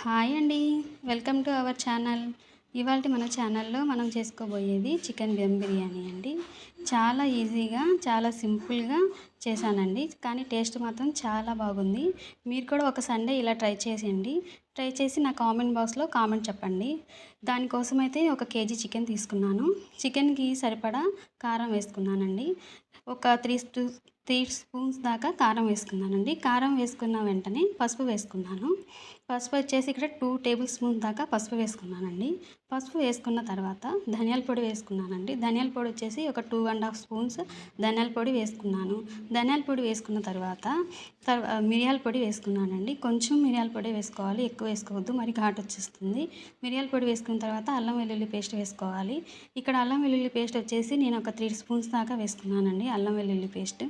Hi అండి, welcome to our channel. ఇవాళ మన ఛానల్లో మనం చేసుకోబోయేది చికెన్ దమ్ బిర్యానీ అండి. చాలా ఈజీగా చాలా సింపుల్గా చేశానండి, కానీ టేస్ట్ మాత్రం చాలా బాగుంది. మీరు కూడా ఒక సండే ఇలా ట్రై చేసేయండి. ట్రై చేసి నా కామెంట్ బాక్స్లో కామెంట్ చెప్పండి. దానికోసమైతే 1 కేజీ చికెన్ తీసుకున్నాను. చికెన్కి సరిపడా కారం వేసుకున్నానండి. ఒక 3 స్పూన్స్ దాకా కారం వేసుకున్నానండి. కారం వేసుకున్న వెంటనే పసుపు వేసుకున్నాను. పసుపు వచ్చేసి ఇక్కడ 2 టేబుల్ స్పూన్స్ దాకా పసుపు వేసుకున్నానండి. పసుపు వేసుకున్న తర్వాత ధనియాల పొడి వేసుకున్నానండి. ధనియాల పొడి వచ్చేసి ఒక 2.5 స్పూన్స్ ధనియాల పొడి వేసుకున్నాను. ధనియాల పొడి వేసుకున్న తర్వాత మిరియాల పొడి వేసుకున్నానండి. కొంచెం మిరియాల పొడి వేసుకోవాలి, ఎక్కువ వేసుకోవద్దు, మరి ఘాటు వచ్చేస్తుంది. మిరియాల పొడి వేసుకున్న తర్వాత అల్లం వెల్లుల్లి పేస్ట్ వేసుకోవాలి. ఇక్కడ అల్లం వెల్లుల్లి పేస్ట్ వచ్చేసి నేను ఒక 3 స్పూన్స్ దాకా వేసుకున్నానండి. అల్లం వెల్లుల్లి పేస్ట్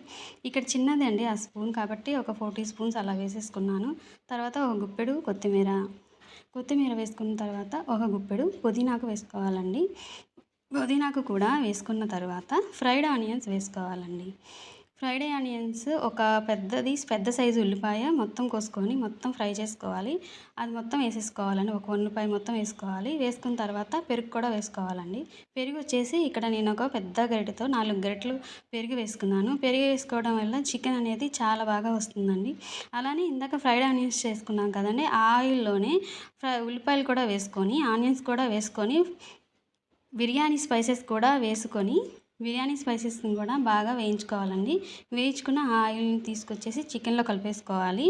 ఇక్కడ చిన్నది అండి ఆ స్పూన్, కాబట్టి ఒక 4 టీ స్పూన్స్ అలా వేసేసుకున్నాను. తర్వాత ఒక గుప్పెడు కొత్తిమీర వేసుకున్న తర్వాత ఒక గుప్పెడు పుదీనాకు వేసుకోవాలండి. పుదీనాకు కూడా వేసుకున్న తర్వాత ఫ్రైడ్ ఆనియన్స్ వేసుకోవాలండి. ఫ్రైడ్ ఆనియన్స్ ఒక పెద్ద సైజు ఉల్లిపాయ మొత్తం కోసుకొని మొత్తం ఫ్రై చేసుకోవాలి. అది మొత్తం వేసేసుకోవాలండి. ఒక ఉల్లిపాయ మొత్తం వేసుకోవాలి. వేసుకున్న తర్వాత పెరుగు కూడా వేసుకోవాలండి. పెరుగు వచ్చేసి ఇక్కడ నేను ఒక పెద్ద గరిటెతో 4 గరిటెలు పెరుగు వేసుకున్నాను. పెరుగు వేసుకోవడం వల్ల చికెన్ అనేది చాలా బాగా వస్తుందండి. అలానే ఇందాక ఫ్రైడ్ ఆనియన్స్ చేసుకున్నాం కదండి, ఆ ఆయిల్లోనే ఉల్లిపాయలు కూడా వేసుకొని ఆనియన్స్ కూడా వేసుకొని బిర్యానీ స్పైసెస్ని కూడా బాగా వేయించుకోవాలండి. వేయించుకున్న ఆయిల్ని తీసుకొచ్చేసి చికెన్లో కలిపేసుకోవాలి.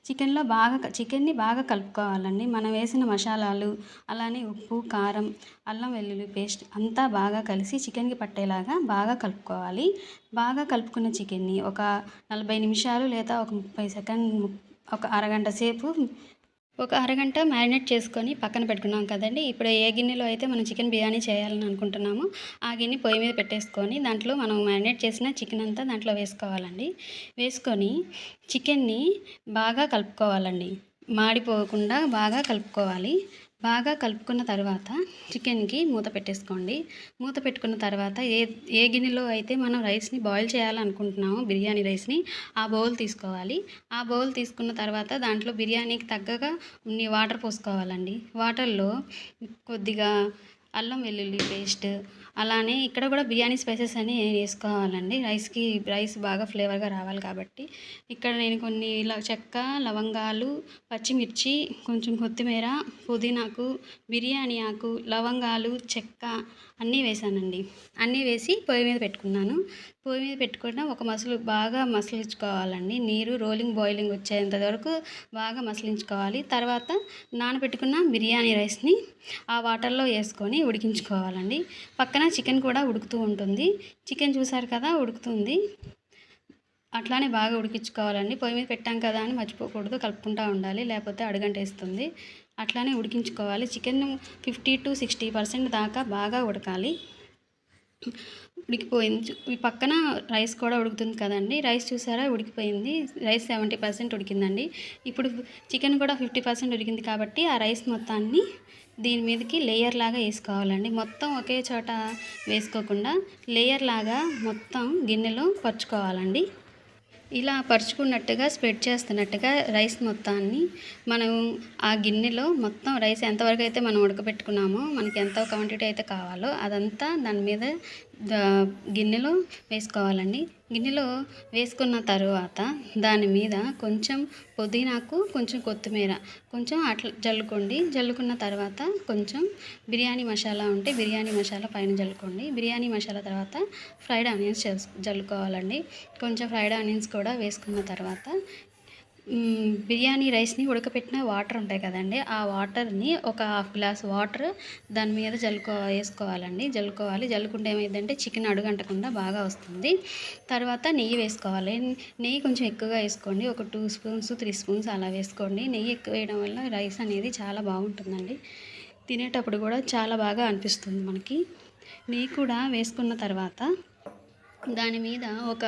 చికెన్ని బాగా కలుపుకోవాలండి. మనం వేసిన మసాలాలు, అలానే ఉప్పు, కారం, అల్లం వెల్లుల్లి పేస్ట్ అంతా బాగా కలిసి చికెన్కి పట్టేలాగా బాగా కలుపుకోవాలి. బాగా కలుపుకున్న చికెన్ని ఒక 40 నిమిషాలు లేదా ఒక 30 సెకండ్లు, ఒక అరగంట మ్యారినేట్ చేసుకొని పక్కన పెట్టుకున్నాం కదండి. ఇప్పుడు ఏ గిన్నెలో అయితే మనం చికెన్ బిర్యానీ చేయాలని అనుకుంటున్నామో ఆ గిన్నె పొయ్యి మీద పెట్టేసుకొని దాంట్లో మనం మ్యారినేట్ చేసిన చికెన్ అంతా దాంట్లో వేసుకోవాలండి. వేసుకొని చికెన్ని బాగా కలుపుకోవాలండి. మాడిపోకుండా బాగా కలుపుకోవాలి. బాగా కలుపుకున్న తర్వాత చికెన్కి మూత పెట్టేసుకోండి. మూత పెట్టుకున్న తర్వాత ఏ గిన్నెలో అయితే మనం రైస్ని బాయిల్ చేయాలనుకుంటున్నామో బిర్యానీ రైస్ని, ఆ బౌల్ తీసుకోవాలి. ఆ బౌల్ తీసుకున్న తర్వాత దాంట్లో బిర్యానీకి తగ్గగా వాటర్ పోసుకోవాలండి. వాటర్లో కొద్దిగా అల్లం వెల్లుల్లి పేస్ట్, అలానే ఇక్కడ కూడా బిర్యానీ స్పైసెస్ అని వేసుకోవాలండి. రైస్ బాగా ఫ్లేవర్గా రావాలి కాబట్టి ఇక్కడ నేను కొన్ని చెక్క, లవంగాలు, పచ్చిమిర్చి, కొంచెం కొత్తిమీర, పుదీనాకు, బిర్యానీ ఆకు, లవంగాలు, చెక్క అన్నీ వేసానండి. అన్నీ వేసి పొయ్యి మీద పెట్టుకున్నాను. పొయ్యి మీద పెట్టుకున్న బాగా మసలించుకోవాలండి. నీరు బాయిలింగ్ వచ్చేంత వరకు బాగా మసలించుకోవాలి. తర్వాత నానబెట్టుకున్న బిర్యానీ రైస్ని ఆ వాటర్లో వేసుకొని ఉడికించుకోవాలండి. పక్కన చికెన్ కూడా ఉడుకుతూ ఉంటుంది. చికెన్ చూసారు కదా, ఉడుకుతుంది. అట్లానే బాగా ఉడికించుకోవాలండి. పొయ్యి మీద పెట్టాం కదా అని మర్చిపోకూడదు, కలుపుకుంటూ ఉండాలి, లేకపోతే అడుగంటేస్తుంది. అట్లానే ఉడికించుకోవాలి. చికెన్ 50 to 60% దాకా బాగా ఉడకాలి. ఉడికిపోయింది. ఈ పక్కన రైస్ కూడా ఉడుకుతుంది కదండి. రైస్ చూసారా, ఉడికిపోయింది. రైస్ 70% ఉడికిందండి. ఇప్పుడు చికెన్ కూడా 50% ఉడికింది కాబట్టి ఆ రైస్ మొత్తాన్ని దీని మీదకి లేయర్ లాగా వేసుకోవాలండి. మొత్తం ఒకే చోట వేసుకోకుండా లేయర్ లాగా మొత్తం గిన్నెలో పరుచుకోవాలండి. ఇలా పరుచుకున్నట్టుగా స్ప్రెడ్ చేస్తున్నట్టుగా రైస్ మొత్తాన్ని మనం ఆ గిన్నెలో మొత్తం రైస్ ఎంతవరకు అయితే మనం ఉడకబెట్టుకున్నామో, మనకి ఎంత క్వాంటిటీ అయితే కావాలో అదంతా దాని మీద గిన్నెలో వేసుకోవాలండి. గిన్నెలో వేసుకున్న తర్వాత దాని మీద కొంచెం పుదీనాకు, కొంచెం కొత్తిమీర కొంచెం అట్లా జల్లుకోండి. జల్లుకున్న తర్వాత కొంచెం బిర్యానీ మసాలా ఉంటే బిర్యానీ మసాలా పైన జల్లుకోండి. బిర్యానీ మసాలా తర్వాత ఫ్రైడ్ ఆనియన్స్ జల్లుకోవాలండి. కొంచెం ఫ్రైడ్ ఆనియన్స్ కూడా వేసుకున్న తర్వాత బిర్యానీ రైస్ని ఉడకపెట్టిన వాటర్ ఉంటాయి కదండి, ఆ వాటర్ని ఒక 1/2 గ్లాస్ వాటర్ దాని మీద వేసుకోవాలండి. జల్లుకుంటే ఏమైందంటే చికెన్ అడుగంటకుండా బాగా వస్తుంది. తర్వాత నెయ్యి వేసుకోవాలి. నెయ్యి కొంచెం ఎక్కువగా వేసుకోండి. ఒక 2 స్పూన్స్ 3 స్పూన్స్ అలా వేసుకోండి. నెయ్యి ఎక్కువ వేయడం వల్ల రైస్ అనేది చాలా బాగుంటుందండి. తినేటప్పుడు కూడా చాలా బాగా అనిపిస్తుంది మనకి. నెయ్యి కూడా వేసుకున్న తర్వాత దాని మీద ఒక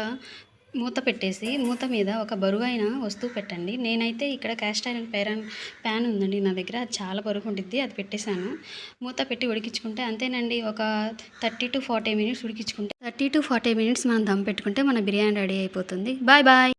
మూత పెట్టేసి మూత మీద ఒక బరువైన వస్తువు పెట్టండి. నేనైతే ఇక్కడ క్యాస్ట్ ఐరన్ ప్యాన్ ఉందండి నా దగ్గర, అది చాలా బరువు ఉంటుంది, అది పెట్టేశాను. మూత పెట్టి ఉడికించుకుంటే అంతేనండి. ఒక 30 to 40 మినిట్స్ ఉడికించుకుంటే 30 to 40 మినిట్స్ మనం దమ్ పెట్టుకుంటే మన బిర్యానీ రెడీ అయిపోతుంది. బాయ్.